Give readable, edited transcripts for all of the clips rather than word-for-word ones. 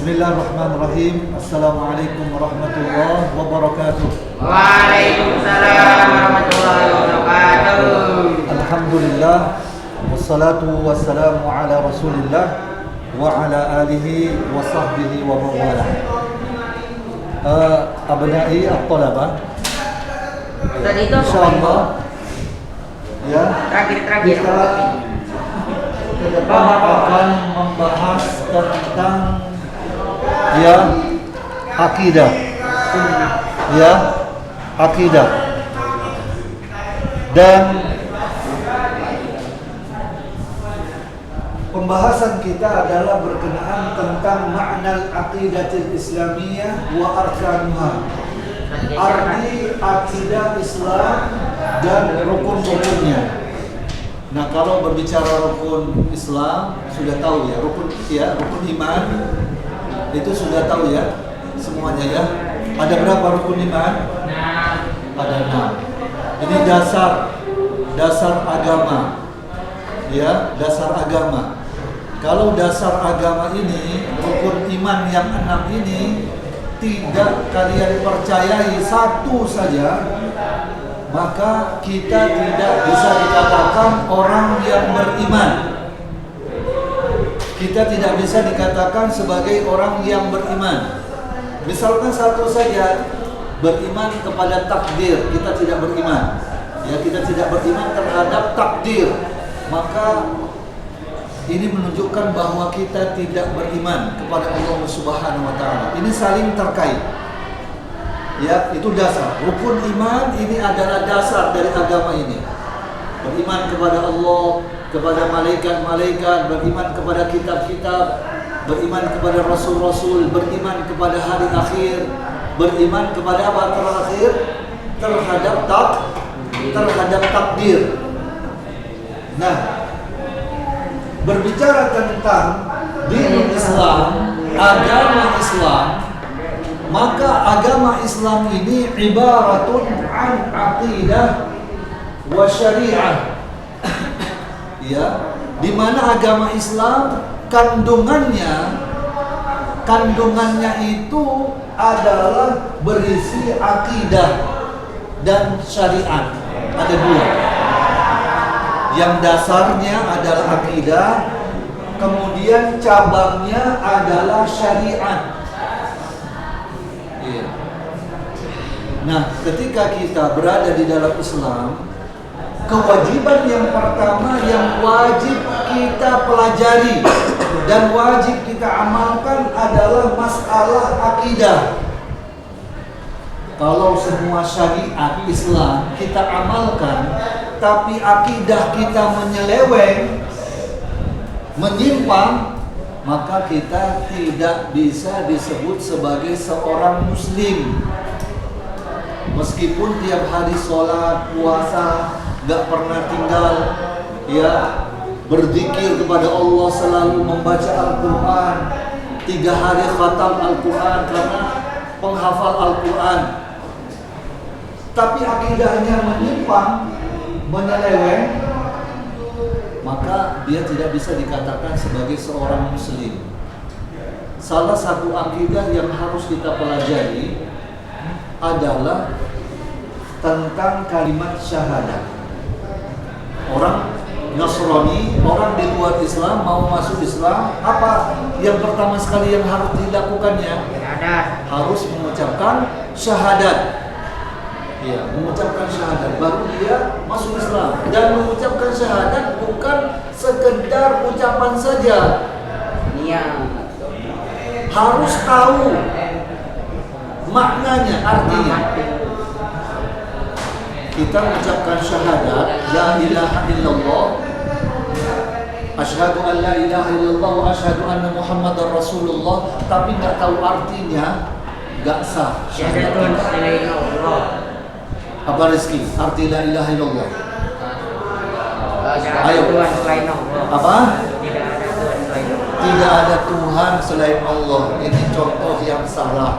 Bismillahirrahmanirrahim. Assalamualaikum warahmatullahi wabarakatuh. Waalaikumsalam warahmatullahi wabarakatuh. Alhamdulillah, wassalatu wassalamu ala rasulillah wa ala alihi wa sahbihi wa mawalah. Abnai at-talabah, insyaallah ya, Terakhir. kita ke depan akan membahas tentang ya akidah, dan pembahasan kita adalah berkenaan tentang makna aqidatul islamiyah wa arkanuha, arti akidah Islam dan rukun-rukunnya. Nah, kalau berbicara rukun Islam sudah tahu ya, rukun iman itu sudah tahu ya semuanya ya. Ada berapa rukun iman? Ada 6. Ini dasar agama. Ya, dasar agama. Kalau dasar agama ini, rukun iman yang 6 ini tidak kalian percayai satu saja, maka kita tidak bisa dikatakan orang yang beriman. Kita tidak bisa dikatakan sebagai orang yang beriman. Misalkan satu saja, beriman kepada takdir, kita tidak beriman. Ya, kita tidak beriman terhadap takdir. Maka ini menunjukkan bahwa kita tidak beriman kepada Allah Subhanahu wa taala. Ini saling terkait. Ya, itu dasar. Rukun iman ini adalah dasar dari agama ini. Beriman kepada Allah, kepada malaikat-malaikat, beriman kepada kitab-kitab, beriman kepada rasul-rasul, beriman kepada hari akhir, beriman kepada apa terakhir? Terhadap takdir. Nah, berbicara tentang dinul Islam, agama Islam, maka agama Islam ini ibaratun an aqidah wa syariah. Ya, di mana agama Islam kandungannya itu adalah berisi akidah dan syariat. Ada dua. Yang dasarnya adalah akidah, kemudian cabangnya adalah syariat. Nah, ketika kita berada di dalam Islam, kewajiban yang pertama yang wajib kita pelajari dan wajib kita amalkan adalah masalah akidah. Kalau semua syariat Islam kita amalkan, tapi akidah kita menyeleweng, menyimpang, maka kita tidak bisa disebut sebagai seorang muslim. Meskipun tiap hari sholat, puasa, gak pernah tinggal, ya, berzikir kepada Allah, selalu membaca Al-Quran, 3 hari khatam Al-Quran karena penghafal Al-Quran, tapi akidahnya menyimpang, menyeleweng, maka dia tidak bisa dikatakan sebagai seorang muslim. Salah satu akidah yang harus kita pelajari adalah tentang kalimat syahadat. Orang Nasrani, orang di luar Islam mau masuk Islam, apa yang pertama sekali yang harus dilakukannya? Harus mengucapkan syahadat. Ya, mengucapkan syahadat baru dia masuk Islam. Dan mengucapkan syahadat bukan sekedar ucapan saja. Iya. Harus tahu maknanya, artinya. Kita mengucapkan syahadat la ilaha illallah, asyhadu an la ilaha illallah wa asyhadu anna muhammadar rasulullah, tapi nggak tahu artinya, nggak sah. Syahadatun la ilaha illallah. Apa Rizky? Arti la ilaha illallah. Ayo. Tuhan selain Allah. Apa? Tidak ada Tuhan selain Allah. Tidak ada Tuhan selain Allah. Ini contoh yang salah.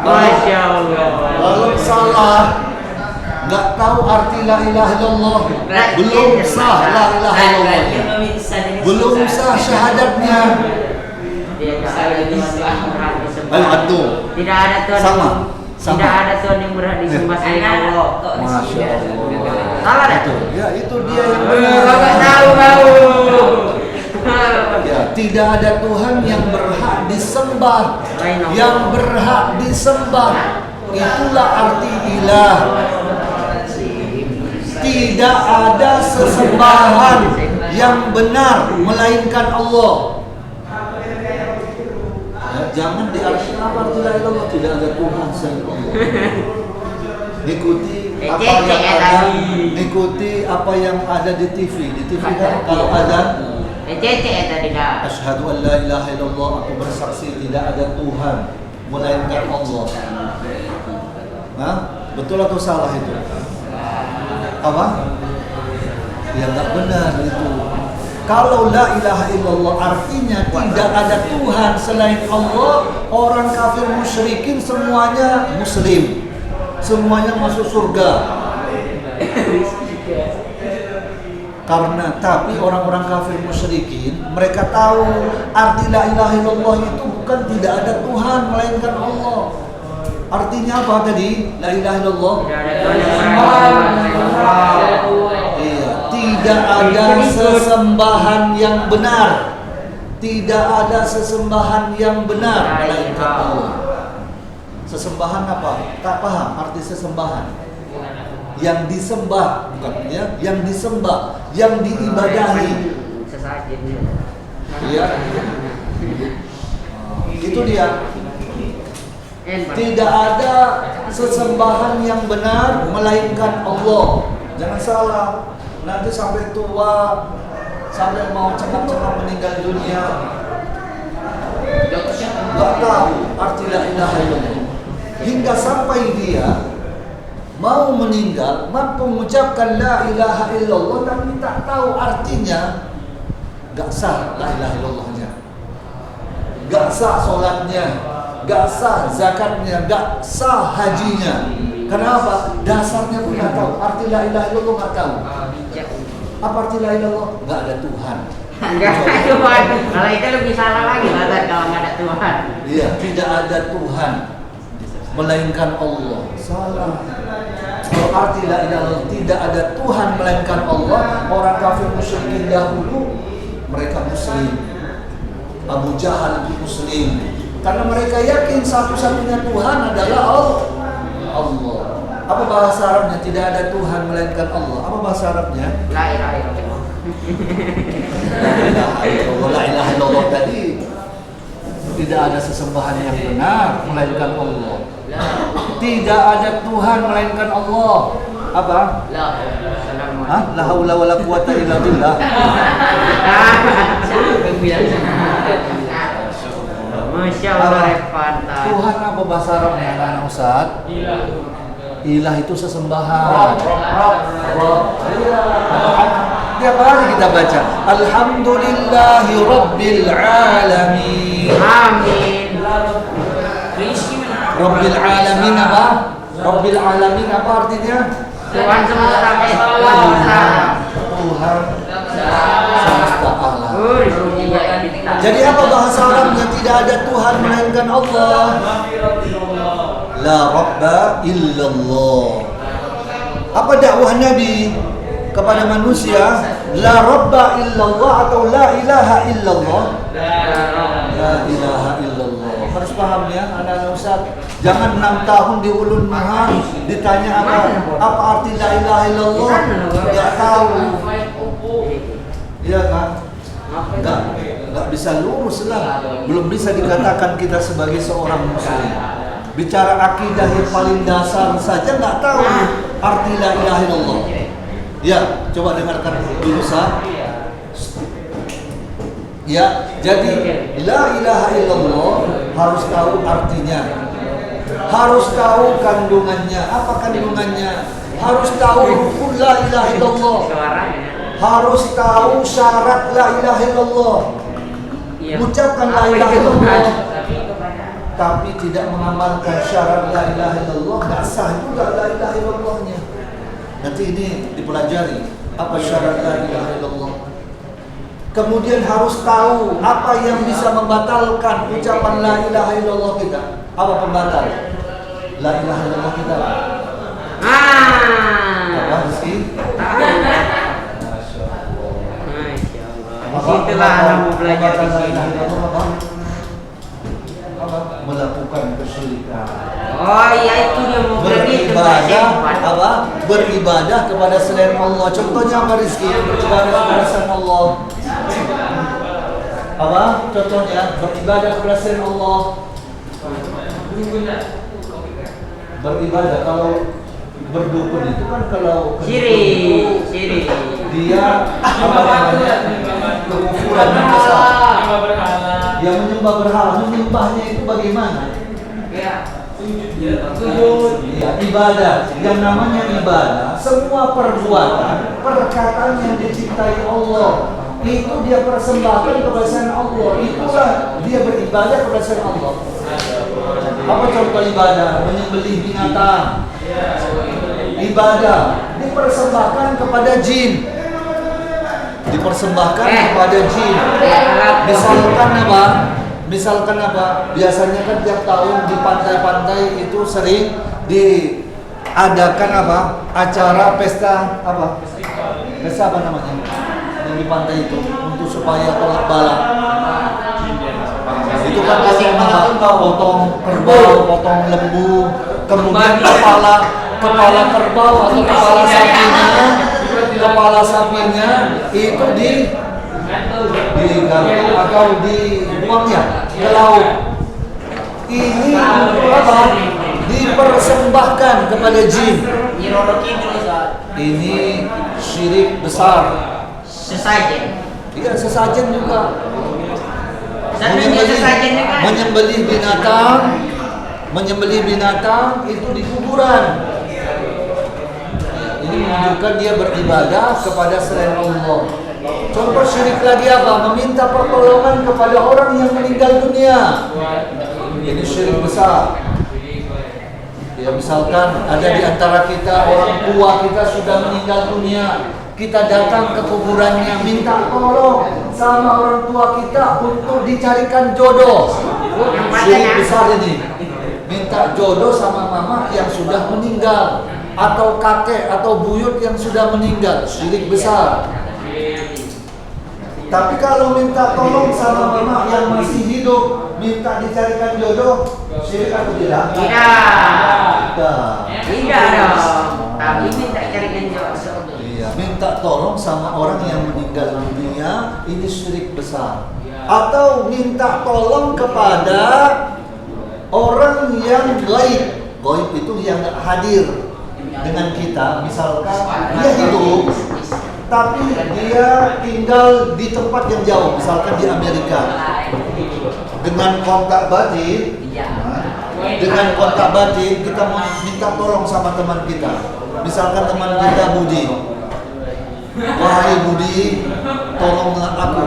Masya Allah. Kalau salah, nggak tahu arti la ilaha illallah, belum sah la ilaha illallah. Belum sah sah syahadatnya? Dia tak ada yang berhak disembah. Ayo antum. Tidak ada Tuhan. Sama. Tidak ada Tuhan yang berhak disembah selain Allah. Masya Allah. Salah dah. Ya itu dia yang Enggak benar. tahu kau. Ya, tidak ada Tuhan yang berhak disembah. Yang berhak disembah. Itulah arti ilah. Tidak ada sesembahan yang benar melainkan Allah. Ya, jangan diartikan apa arti la ilaha illallah, tidak ada Tuhan selain Allah. Ikuti apa yang ada, ikuti apa yang ada di TV. Di TV kan kalau ada Tadi dah. asyhadu an la ilaha illallah, aku bersaksi tidak ada Tuhan melainkan Allah. Nah, betul atau salah itu? Apa? Ya nggak benar itu. Kalau la ilaha illallah artinya tidak ada Tuhan selain Allah, orang kafir musyrikin semuanya muslim, semuanya masuk surga. Karena tapi orang-orang kafir musyrikin mereka tahu arti la ilaha illallah itu bukan tidak ada Tuhan melainkan Allah. Artinya apa tadi? La ilaha illallah. Iya, tidak ada sesembahan yang benar. Tidak ada sesembahan yang benar melainkan Allah. Sesembahan apa? Tak paham arti sesembahan. Yang disembah, bukan ya, yang disembah, yang diibadahi. Sesajen. Iya. Itu dia. Tidak ada sesembahan yang benar melainkan Allah. Jangan salah. Nanti sampai tua, sampai mau cengat-cengat meninggal dunia, nggak tahu arti la ilaha illallah. Hingga sampai dia mau meninggal, mampu mengucapkan la ilaha illallah tapi tak tahu artinya, nggak sah la ilaha illallahnya, nggak sah sholatnya, nggak sah zakatnya, nggak sah hajinya. Kenapa? Dasarnya pun nggak tahu, arti la ilaha illallah nggak tahu. Apa arti la ilaha illallah? Nggak ada Tuhan. Enggak ada Tuhan. Kalau itu lebih salah lagi Badan kalau nggak ada Tuhan. Iya, tidak ada Tuhan melainkan Allah. Salah. Kalau arti la ilaha illallah tidak ada Tuhan melainkan Allah, orang kafir musyrikin dahulu mereka muslim. Abu Jahal itu muslim. Karena mereka yakin satu-satunya Tuhan adalah Allah. Apa bahasa Arabnya? Tidak ada Tuhan melainkan Allah. Apa bahasa Arabnya? La ilaha illallah. La ilaha illallah tadi tidak ada sesembahan yang benar melainkan Allah. Tidak ada Tuhan melainkan Allah. Apa? Hah? La haula wala quwata illa billah. Masya Allah, Repanta. Tuhan apa bahasa Arabnya anak Ustaz? Ilah itu sesembahan. Tiap hari kita baca Alhamdulillahi Rabbil Alamin. Amin. Rabbil Alamin apa? Rabbil Alamin apa artinya? Tuhan semesta Tuhan semesta alam. Jadi Jadi apa bahasa Arabnya? Tidak ada Tuhan melainkan Allah. La Rabba illallah. Apa dakwah Nabi kepada manusia? La Rabba illallah atau la ilaha illallah? La ilaha illallah. Harus paham ya anak-anak Ustaz. Jangan 6 tahun di ulun maha ditanya apa arti la ilaha illallah, nggak tahu. Iya kan? Nggak bisa lurus lah. Belum bisa dikatakan kita sebagai seorang muslim. Bicara akidah yang paling dasar saja nggak tahu arti la ilaha illallah. Ya, coba dengarkan dulu Sah. Ya, jadi la ilaha illallah harus tahu artinya. Harus tahu kandungannya. Apa kandungannya? Harus tahu rukun la ilaha illallah. Harus tahu syarat la ilaha illallah. Ucapkan la ilaha illallah tapi tidak mengamalkan syarat la ilaha illallah, nggak sah juga la ilaha illallahnya. Nanti ini dipelajari apa syarat la ilaha illallah. kemudian harus tahu apa yang bisa membatalkan ucapan la ilaha illallah kita. Apa pembatal la ilaha illallah kita? Apa sih? Masya Allah. Disitulah kamu belajar di sini. Melakukan kesyirikan. Oh iya, itu dia mau Beribadah apa? Beribadah kepada selain Allah. Contohnya apa, Rizky? Beribadah kepada selain Allah. Apa? Contohnya beribadah kepada selain Allah. Beribadah kalau berdukun itu kan kalau syirik. Dia apa namanya? Kekufuran yang besar. Yang menyembah berhala, menyembahnya itu bagaimana? Ya, ibadah. Yang namanya ibadah, semua perbuatan, perkataan yang dicintai Allah, itu dia persembahkan kepada selain Allah. Itulah dia beribadah kepada selain Allah. Apa contoh ibadah? Menyembelih binatang. Ibadah dipersembahkan kepada jin. Dipersembahkan kepada jin. Misalkan apa? Biasanya kan tiap tahun di pantai-pantai itu sering diadakan apa? Acara pesta apa? Pesta apa namanya? Yang di pantai itu untuk supaya tolak bala. Itu kan potong kerbau, potong lembu, kemudian kepala kerbau atau kepala sapinya itu digantung atau dibuang ya ke laut. Ini apa? Dipersembahkan kepada jin. Ini syirik besar. Sesajen. Iya, sesajen juga. Menyembelih binatang itu di kuburan. Ini menunjukkan dia beribadah kepada selain Allah. Contoh syirik lagi apa? Meminta pertolongan kepada orang yang meninggal dunia. Ini syirik besar. Ya, misalkan ada di antara kita orang tua kita sudah meninggal dunia, kita datang ke kuburannya minta tolong sama orang tua kita untuk dicarikan jodoh. Syirik besar ini. Minta jodoh sama mama yang sudah meninggal atau kakek atau buyut yang sudah meninggal, syirik besar. Tapi kalau minta tolong sama mama yang masih hidup, minta dicarikan jodoh, syirik atau tidak? Tidak dong. Tapi minta carikan jodoh. Iya, minta tolong sama orang yang meninggal dunia, ini syirik besar. Atau minta tolong kepada orang yang gaib. Gaib itu yang hadir dengan kita, misalkan dia hidup tapi dia tinggal di tempat yang jauh, misalkan di Amerika. Dengan kontak batin, kita mau minta tolong sama teman kita. Misalkan teman kita Budi, wahai Budi, tolonglah aku.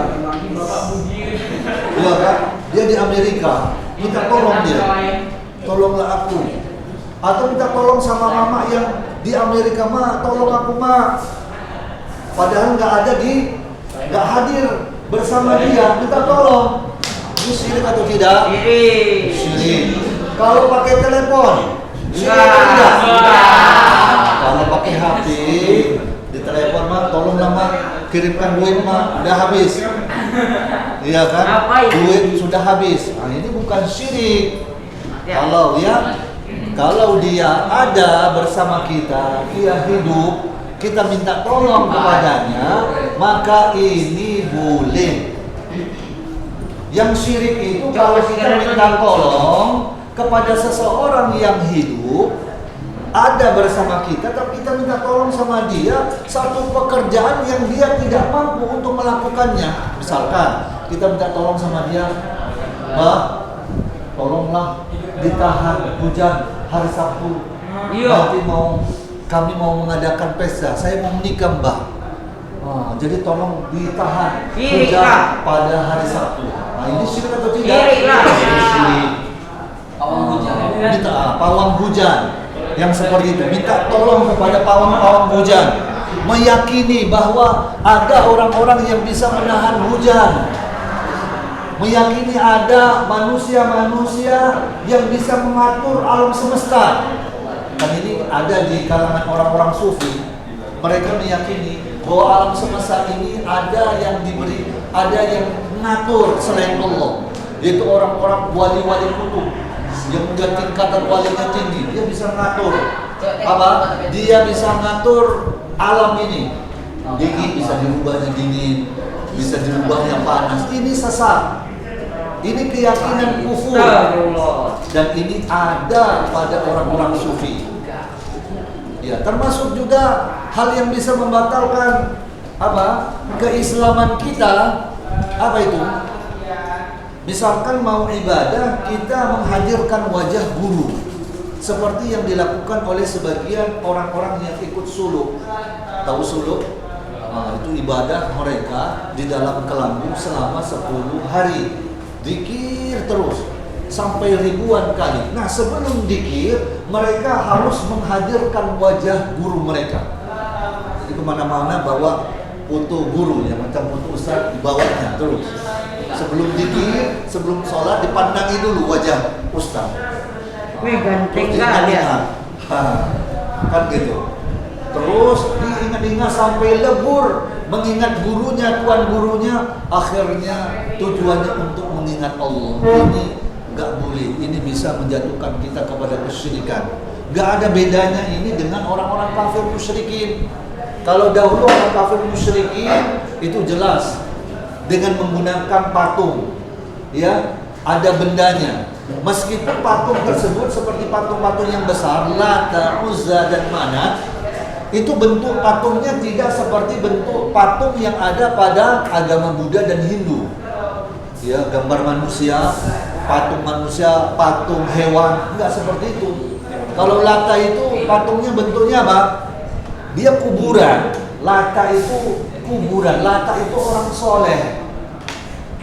Iya kan? Dia di Amerika, minta tolong dia, tolonglah aku. Atau minta tolong sama mama yang di Amerika, ma, tolong aku ma. Padahal nggak hadir bersama dia, minta tolong. Ini syirik atau tidak? Syirik. Kalau pakai telepon, syirik atau tidak? Kalau pakai HP, di telepon mah, tolonglah mah, kirimkan duit mah, udah habis. Iya kan? Duit sudah habis. Nah, ini bukan syirik. Kalau dia ada bersama kita, dia hidup, kita minta tolong kepadanya, maka ini boleh. Yang syirik itu kalau kita minta tolong kepada seseorang yang hidup, ada bersama kita, tapi kita minta tolong sama dia satu pekerjaan yang dia tidak mampu untuk melakukannya. Misalkan kita minta tolong sama dia, Mbak, tolonglah ditahan hujan hari Sabtu. Nanti kami mau mengadakan pesta. Saya mau menikah, Mbak. Jadi tolong ditahan hujan pada hari Sabtu. Nah, ini syirik atau tidak? Syirik. Pawang hujan yang seperti itu. Minta tolong kepada pawang hujan. meyakini bahwa ada orang-orang yang bisa menahan hujan, meyakini ada manusia-manusia yang bisa mengatur alam semesta. Dan ini ada di kalangan orang-orang sufi. Mereka meyakini bahwa alam semesta ini ada yang diberi, ada yang mengatur selain Allah, yaitu orang-orang wali-wali kutub yang punya tingkatan walinya tinggi. Dia bisa mengatur apa? Dia bisa mengatur alam ini. Dingin bisa dirubahnya dingin, bisa dirubahnya panas. Ini sesat. Ini keyakinan kufur. Dan ini ada pada orang-orang sufi. Ya, termasuk juga hal yang bisa membatalkan apa? Keislaman kita. Apa itu? Misalkan mau ibadah, kita menghadirkan wajah guru, seperti yang dilakukan oleh sebagian orang-orang yang ikut suluk. Tahu suluk? Nah, itu ibadah mereka di dalam kelambu selama 10 hari. Dikir terus sampai ribuan kali. Nah, sebelum dikir, mereka harus menghadirkan wajah guru mereka. Jadi kemana-mana bawa foto guru, ya macam foto ustaz dibawanya terus. Sebelum dikir, sebelum sholat dipandangi dulu wajah ustaz. Wih, ganteng kali ya. Kan gitu. Terus diingat-ingat sampai lebur, mengingat gurunya, tuan gurunya. Akhirnya tujuannya untuk mengingat Allah. Ini nggak boleh. Ini bisa menjatuhkan kita kepada kesyirikan. Nggak ada bedanya ini dengan orang-orang kafir musyrikin. Kalau dahulu orang kafir musyrikin itu jelas dengan menggunakan patung, ya, ada bendanya. Meskipun patung tersebut seperti patung-patung yang besar, Lata, Uzza dan Manat, itu bentuk patungnya tidak seperti bentuk patung yang ada pada agama Buddha dan Hindu. Ya, gambar manusia, patung hewan, enggak seperti itu. Kalau Lata itu patungnya bentuknya apa? Dia kuburan. Lata itu kuburan. Lata itu orang soleh.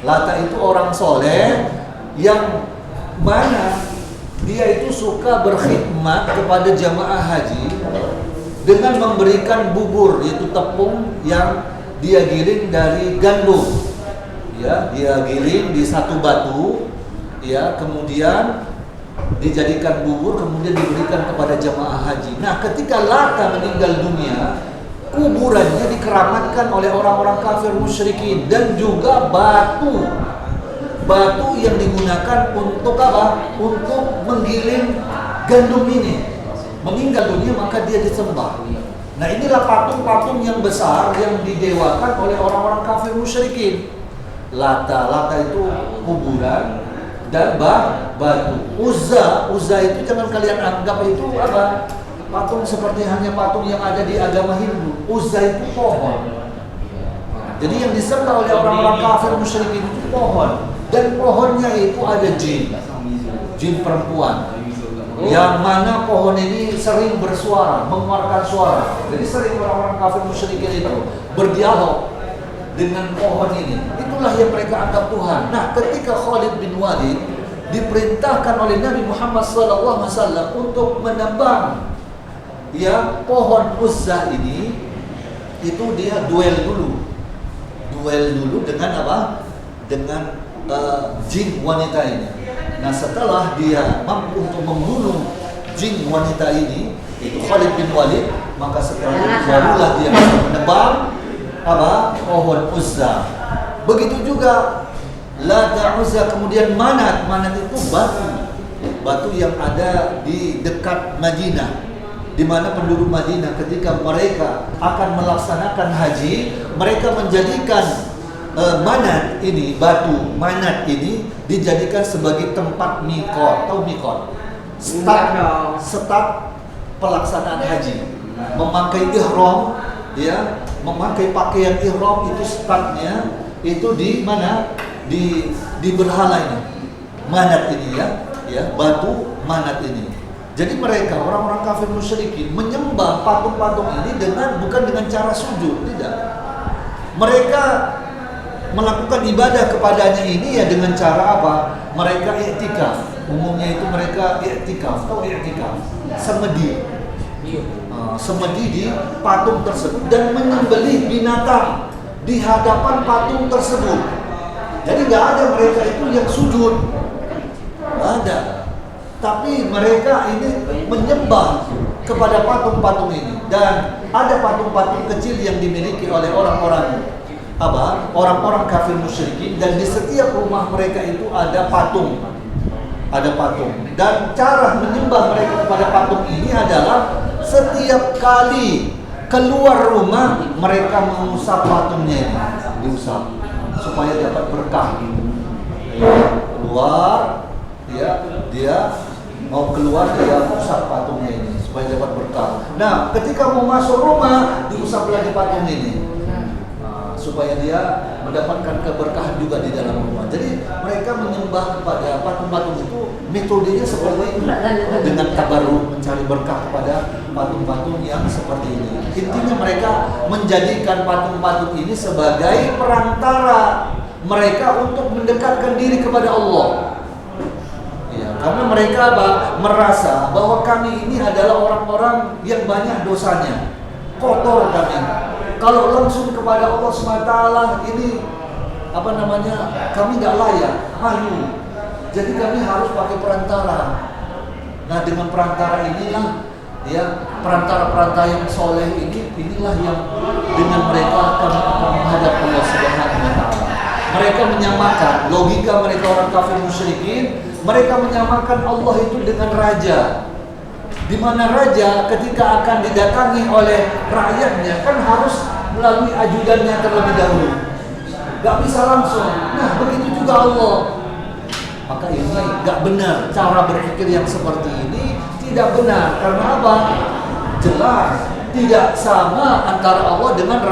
Lata itu orang soleh yang mana dia itu suka berkhidmat kepada jamaah haji dengan memberikan bubur, yaitu tepung yang dia giling dari gandum. Ya, dia giling di satu batu, ya, kemudian dijadikan bubur, kemudian diberikan kepada jamaah haji. Nah, ketika Lata meninggal dunia, kuburannya dikeramatkan oleh orang-orang kafir musyrikin, dan juga batu yang digunakan untuk apa? Untuk menggiling gandum ini. Meninggal dunia maka dia disembah. Nah, inilah patung-patung yang besar yang didewakan oleh orang-orang kafir musyrikin. Lata itu kuburan dan batu. Uzza itu jangan kalian anggap itu apa? Patung seperti hanya patung yang ada di agama Hindu. Uzza itu pohon. Jadi yang disembah oleh orang-orang kafir musyrikin itu pohon, dan pohonnya itu ada jin perempuan. Yang mana pohon ini sering bersuara, mengeluarkan suara. Jadi sering orang-orang kafir musyrikin itu berdialog dengan pohon ini. Itulah yang mereka anggap Tuhan. Nah, ketika Khalid bin Walid diperintahkan oleh Nabi Muhammad SAW untuk menebang, ya, pohon Uzza ini, itu dia duel dulu dengan apa? Dengan jin wanita ini. Nah, setelah dia mampu untuk membunuh jin wanita ini, itu Khalid bin Walid, maka setelah itu barulah dia bisa menebang apa? Pohon Uzza. Begitu juga Lata, Uzza, kemudian Manat itu batu yang ada di dekat Madinah, di mana penduduk Madinah ketika mereka akan melaksanakan haji, mereka menjadikan Manat ini, batu Manat ini dijadikan sebagai tempat mikot. Tahu mikot? Start pelaksanaan haji. Memakai ihram, ya, memakai pakaian ihram, itu startnya itu di mana? Di berhala ini. Manat ini, ya, batu Manat ini. Jadi mereka orang-orang kafir musyrikin menyembah patung-patung ini bukan dengan cara sujud, tidak. Mereka melakukan ibadah kepadanya ini ya dengan cara apa? Mereka i'tikaf. Umumnya itu mereka i'tikaf. Tahu i'tikaf? Semedi. semedi di patung tersebut dan menyembelih binatang di hadapan patung tersebut. Jadi nggak ada mereka itu yang sujud, nggak ada. Tapi mereka ini menyembah kepada patung-patung ini, dan ada patung-patung kecil yang dimiliki oleh orang-orang orang-orang kafir musyrikin, dan di setiap rumah mereka itu ada patung. Dan cara menyembah mereka kepada patung ini adalah setiap kali keluar rumah mereka mengusap patungnya ini, diusap supaya dapat berkah. Keluar, dia mau keluar, dia usap patungnya ini supaya dapat berkah. Nah, ketika mau masuk rumah diusap lagi patung ini, supaya dia mendapatkan keberkahan juga di dalam rumah. Jadi mereka menyembah kepada patung-patung itu, metodenya seperti itu, dengan tabarruk, mencari berkah kepada patung-patung yang seperti ini. Intinya mereka menjadikan patung-patung ini sebagai perantara mereka untuk mendekatkan diri kepada Allah. Ya, karena mereka merasa bahwa kami ini adalah orang-orang yang banyak dosanya, kotor kami. Kalau langsung kepada Allah SWT ini kami nggak layak, malu. Jadi kami harus pakai perantara. Nah, dengan perantara inilah, perantara-perantara yang soleh inilah yang dengan mereka kami akan menghadap Allah Subhanahu wa Ta'ala. Mereka menyamakan logika mereka orang kafir musyrikin. Mereka menyamakan Allah itu dengan raja, di mana raja ketika akan didatangi oleh rakyatnya kan harus melalui ajudannya terlebih dahulu, gak bisa langsung. Nah, begitu juga Allah. Maka ini gak benar, cara berpikir yang seperti ini tidak benar. Karena apa? Jelas tidak sama antara Allah dengan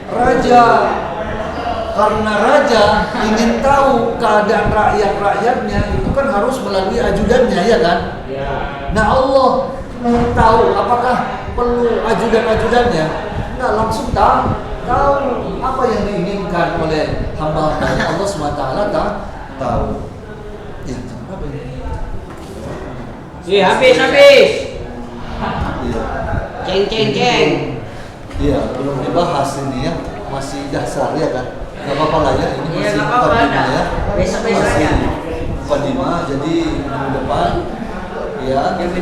raja. Karena raja ingin tahu keadaan rakyat-rakyatnya itu kan harus melalui ajudannya, ya kan? Nah, Allah tahu apakah perlu ajudan-ajudannya? Nggak langsung tahu apa yang diinginkan oleh hamba-hambanya. Allah SWT tahu. Ya, apa ini? Habis. Iya. Ceng. Iya, belum dibahas ini ya, masih dasar ya kan? Gak apa-apa lah ya, ini masih mukadimah ya. Besok-besok aja. Mukadimah, jadi minggu depan ya kita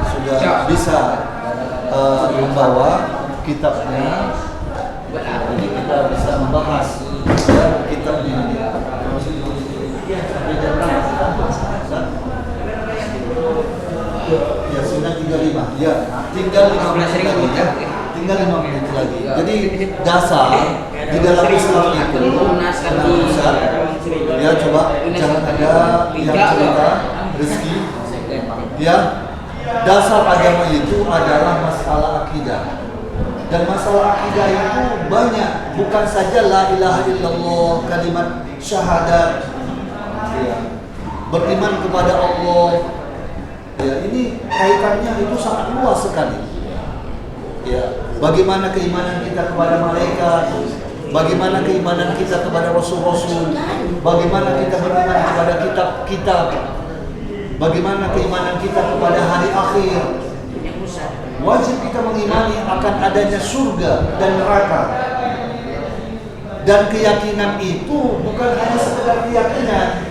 sudah bisa membawa kitabnya. Jadi kita bisa membahas kitabnya. Ya, sudah 35. Ya, tinggal 15 menit lagi ya. Tinggal 5 menit lagi. Jadi dasar di dalam Islam itu ya, coba jangan ada yang cerita rezeki. Ya, dasar agama itu adalah masalah akidah. Dan masalah akidah itu banyak, bukan saja la ilaha illallah, kalimat syahadat, ya, beriman kepada Allah. Ya, ini kaitannya itu sangat luas sekali. Ya, bagaimana keimanan kita kepada malaikat, bagaimana keimanan kita kepada rasul-rasul, bagaimana kita beriman kepada kitab-kitab, bagaimana keimanan kita kepada hari akhir. Wajib kita mengimani akan adanya surga dan neraka. Dan keyakinan itu bukan hanya sekedar keyakinan,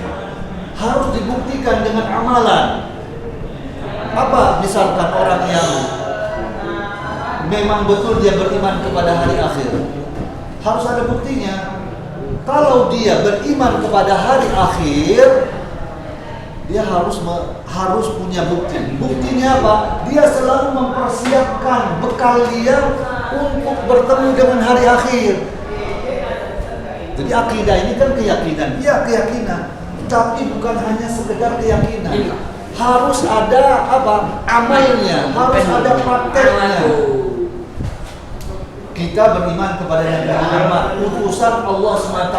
harus dibuktikan dengan amalan. Apa misalkan orang yang memang betul dia beriman kepada hari akhir, harus ada buktinya. Kalau dia beriman kepada hari akhir, dia harus punya bukti. Buktinya apa? Dia selalu mempersiapkan bekal dia untuk bertemu dengan hari akhir. Jadi akidah ini kan keyakinan. Iya, keyakinan. Tapi bukan hanya sekedar keyakinan. Harus ada amalnya, harus ada prakteknya. Kita beriman kepada Nabi Muhammad, utusan Allah SWT.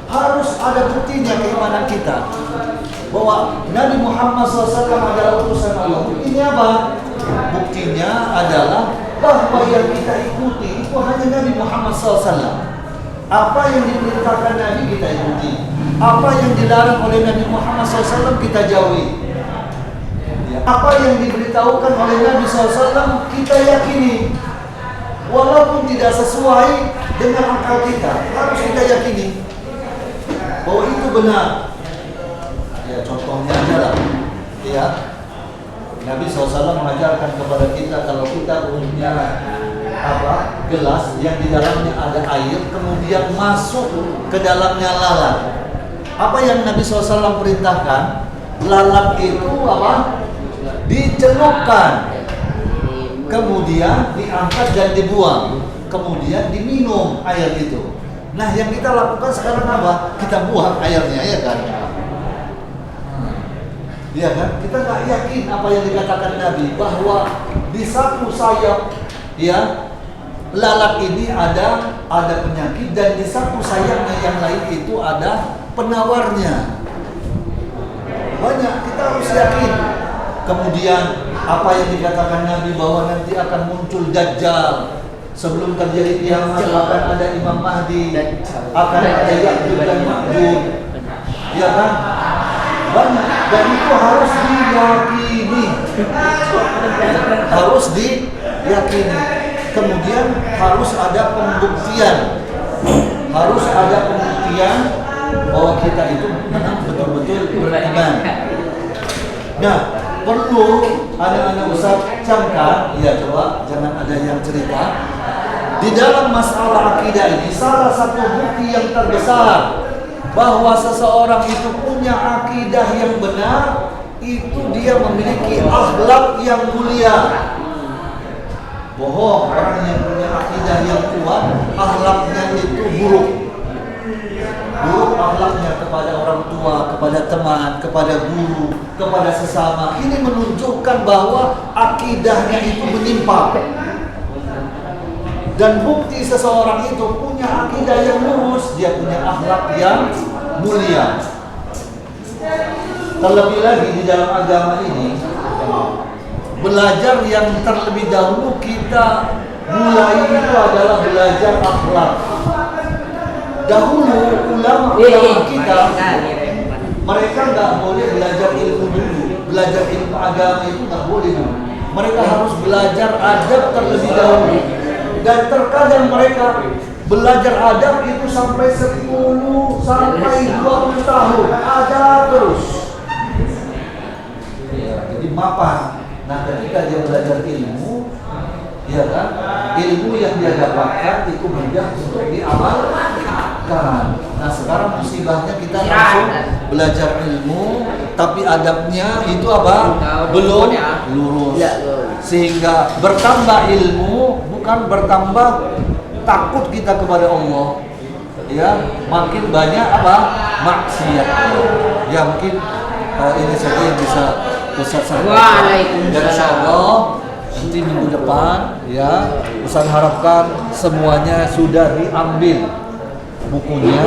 Harus ada buktinya keimanan kita bahwa Nabi Muhammad SAW adalah utusan Allah. Buktinya apa? Buktinya adalah bahwa yang kita ikuti itu hanya Nabi Muhammad SAW. Apa yang diperintahkan Nabi kita ikuti, apa yang dilarang oleh Nabi Muhammad SAW kita jauhi. Ya, Apa yang diberitahukan oleh Nabi SAW kita yakini, walaupun tidak sesuai dengan akal kita, harus kita yakini bahwa itu benar. Ya contohnya adalah, ya Nabi SAW mengajarkan kepada kita kalau kita punya gelas yang di dalamnya ada air, kemudian masuk ke dalamnya lalat. Apa yang Nabi SAW perintahkan? Lalat itu dicelupkan, kemudian diangkat dan dibuang, kemudian diminum air itu. Nah, yang kita lakukan sekarang apa? Kita buang airnya, ya kan? Iya kan? Kita nggak yakin apa yang dikatakan Nabi bahwa di satu sayap, ya, lalat ini ada penyakit, dan di satu sayapnya yang lain itu ada penawarnya. Banyak, kita harus yakin. Kemudian apa yang dikatakan Nabi bahwa nanti akan muncul Dajjal, sebelum terjadi kiamat akan ada Imam Mahdi, akan ada Ya'juj dan Ma'juj, ya kan? Banyak, dan itu harus diyakini, harus diyakini. Kemudian harus ada pembuktian, bahwa kita itu memang betul-betul beriman. Nah, perlu anak-anak Ustaz camkan, ya coba jangan ada yang cerita. Di dalam masalah akidah ini, salah satu bukti yang terbesar bahwa seseorang itu punya akidah yang benar, itu dia memiliki akhlak yang mulia. Bohong orang yang punya akidah yang kuat, akhlaknya itu buruk akhlaknya kepada orang tua, kepada teman, kepada guru, kepada sesama. Ini menunjukkan bahwa akidahnya itu menyimpang. Dan bukti seseorang itu punya akidah yang lurus, dia punya akhlak yang mulia. Terlebih lagi di dalam agama ini, belajar yang terlebih dahulu kita mulai itu adalah belajar akhlak. Dahulu ulama kita, mereka nggak boleh belajar ilmu dulu, belajar ilmu agama itu nggak boleh dulu. Mereka harus belajar adab terlebih dahulu. Dan terkadang mereka belajar adab itu sampai 10 sampai 20 tahun ada terus. Ya, jadi mapan. Nah, ketika dia belajar ilmu, ya kan, ilmu yang dia dapatkan itu mudah untuk diamalkan. Nah, sekarang musibahnya kita langsung belajar ilmu, tapi adabnya itu belum lurus. Sehingga bertambah ilmu bukan bertambah takut kita kepada Allah, ya, makin banyak maksiat. Ya mungkin ini saja yang bisa Ustaz sampaikan. Dan insyaallah nanti minggu depan, ya, Ustaz harapkan semuanya sudah diambil bukunya,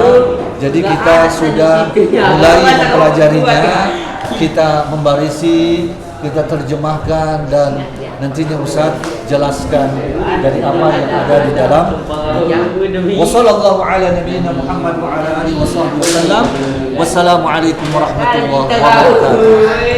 jadi kita sudah mulai mempelajarinya, kita membarisi, kita terjemahkan, dan nantinya Ustaz jelaskan dari apa yang ada di dalam. Wassallallahu ala nabiyyina Muhammad wa ala alihi wasallam. Wassalamualaikum warahmatullahi wabarakatuh.